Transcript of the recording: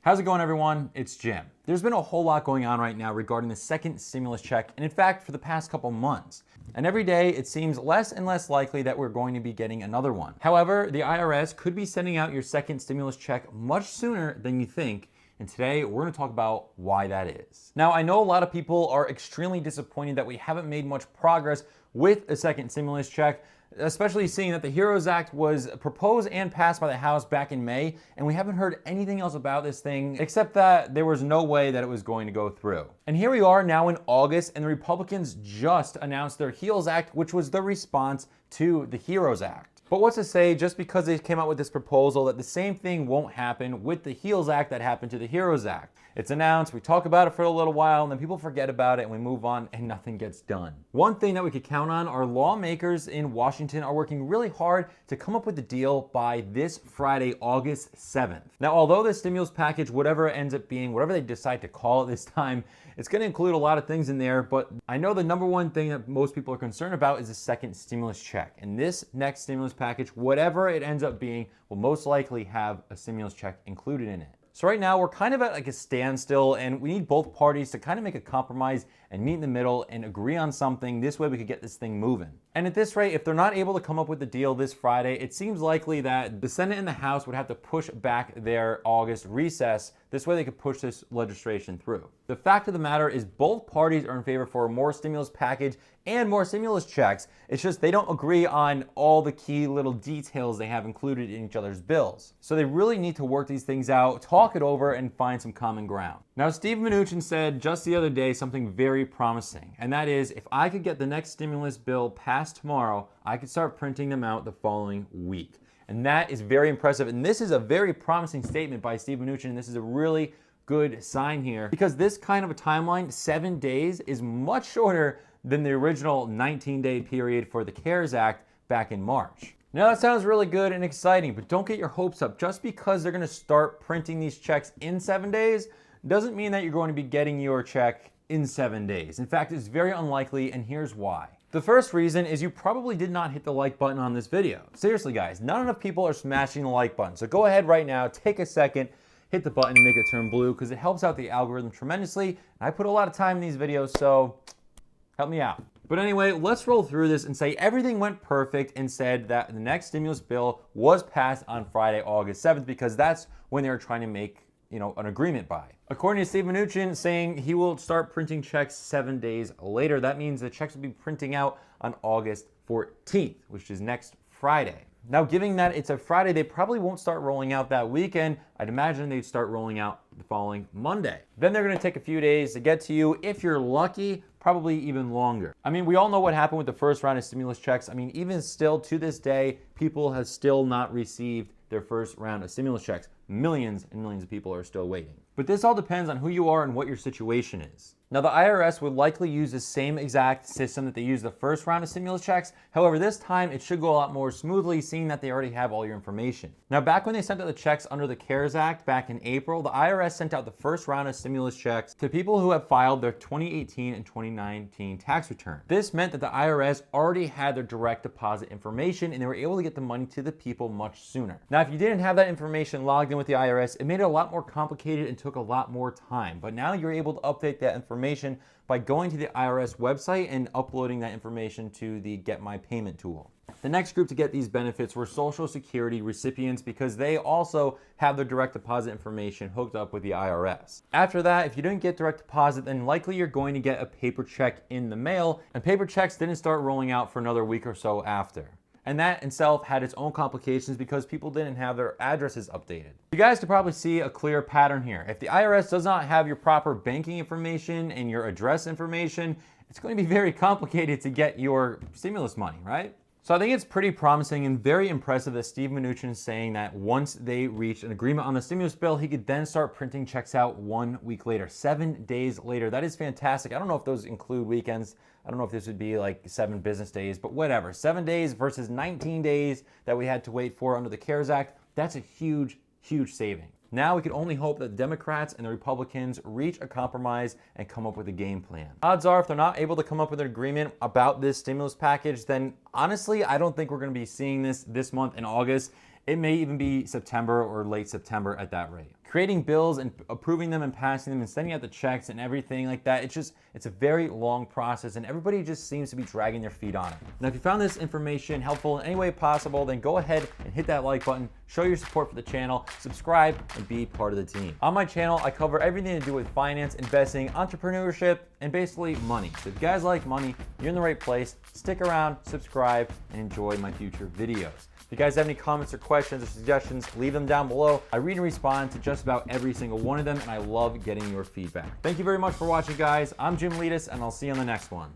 How's it going, everyone? It's Jim. There's been a whole lot going on right now regarding the second stimulus check, and in fact, for the past couple months. And every day, it seems less and less likely that we're going to be getting another one. However, the IRS could be sending out your second stimulus check much sooner than you think, and today we're going to talk about why that is. Now, I know a lot of people are extremely disappointed that we haven't made much progress with a second stimulus check, especially seeing that the HEROES Act was proposed and passed by the House back in May, and we haven't heard anything else about this thing except that there was no way that it was going to go through. And here we are now in August, and the Republicans just announced their HEALS Act, which was the response to the HEROES Act. But what's to say, just because they came out with this proposal, that the same thing won't happen with the HEALS Act that happened to the HEROES Act. It's announced, we talk about it for a little while, and then people forget about it and we move on and nothing gets done. One thing that we could count on, our lawmakers in Washington are working really hard to come up with a deal by this Friday, August 7th. Now, although this stimulus package, whatever it ends up being, whatever they decide to call it this time, it's going to include a lot of things in there, but I know the number one thing that most people are concerned about is the second stimulus check. And this next stimulus package, whatever it ends up being, will most likely have a stimulus check included in it. So right now we're kind of at like a standstill, and we need both parties to kind of make a compromise and meet in the middle and agree on something. This way we could get this thing moving. And at this rate, if they're not able to come up with a deal this Friday, it seems likely that the Senate and the House would have to push back their August recess. This way they could push this legislation through. The fact of the matter is both parties are in favor for more stimulus package and more stimulus checks. It's just they don't agree on all the key little details they have included in each other's bills. So they really need to work these things out, talk it over, and find some common ground. Now, Steve Mnuchin said just the other day something very promising, and that is, if I could get the next stimulus bill passed tomorrow, I could start printing them out the following week. And that is very impressive, and this is a very promising statement by Steve Mnuchin, and this is a really good sign here, because this kind of a timeline, 7 days, is much shorter than the original 19-day period for the CARES Act back in March. Now that sounds really good and exciting, but don't get your hopes up. Just because they're going to start printing these checks in 7 days doesn't mean that you're going to be getting your check in 7 days. In fact, it's very unlikely, and here's why. The first reason is you probably did not hit the like button on this video. Seriously, guys, not enough people are smashing the like button. So go ahead right now, take a second, hit the button and make it turn blue, because it helps out the algorithm tremendously. I put a lot of time in these videos, so help me out. But anyway, let's roll through this and say everything went perfect and said that the next stimulus bill was passed on Friday, August 7th, because that's when they were trying to make an agreement by. According to Steve Mnuchin saying he will start printing checks 7 days later, that means the checks will be printing out on August 14th, which is next Friday. Now, given that it's a Friday, they probably won't start rolling out that weekend. I'd imagine they'd start rolling out the following Monday. Then they're going to take a few days to get to you. If you're lucky, probably even longer. I mean, we all know what happened with the first round of stimulus checks. I mean, even still to this day, people have still not received their first round of stimulus checks. Millions and millions of people are still waiting. But this all depends on who you are and what your situation is. Now, the IRS would likely use the same exact system that they used the first round of stimulus checks. However, this time it should go a lot more smoothly, seeing that they already have all your information. Now, back when they sent out the checks under the CARES Act back in April, the IRS sent out the first round of stimulus checks to people who have filed their 2018 and 2019 tax return. This meant that the IRS already had their direct deposit information, and they were able to get the money to the people much sooner. Now, if you didn't have that information logged in with the IRS, it made it a lot more complicated and took a lot more time. But now you're able to update that information by going to the IRS website and uploading that information to the Get My Payment tool. The next group to get these benefits were Social Security recipients, because they also have their direct deposit information hooked up with the IRS. After that, if you didn't get direct deposit, then likely you're going to get a paper check in the mail, and paper checks didn't start rolling out for another week or so after. And that itself had its own complications because people didn't have their addresses updated. You guys can probably see a clear pattern here. If the IRS does not have your proper banking information and your address information, it's going to be very complicated to get your stimulus money, right? So I think it's pretty promising and very impressive that Steve Mnuchin is saying that once they reach an agreement on the stimulus bill, he could then start printing checks out 1 week later, 7 days later. That is fantastic. I don't know if those include weekends. I don't know if this would be like 7 business days, but whatever. 7 days versus 19 days that we had to wait for under the CARES Act. That's a huge, huge saving. Now we can only hope that the Democrats and the Republicans reach a compromise and come up with a game plan. Odds are, if they're not able to come up with an agreement about this stimulus package, then honestly, I don't think we're going to be seeing this month in August. it may even be September or late September at that rate. Creating bills and approving them and passing them and sending out the checks and everything like that, it's a very long process, and everybody just seems to be dragging their feet on it. Now, if you found this information helpful in any way possible, then go ahead and hit that like button, show your support for the channel, subscribe, and be part of the team. On my channel, I cover everything to do with finance, investing, entrepreneurship, and basically money. So if you guys like money, you're in the right place. Stick around, subscribe, and enjoy my future videos. If you guys have any comments or questions or suggestions, leave them down below. I read and respond to just about every single one of them, and I love getting your feedback. Thank you very much for watching, guys. I'm Jim Leadus, and I'll see you on the next one.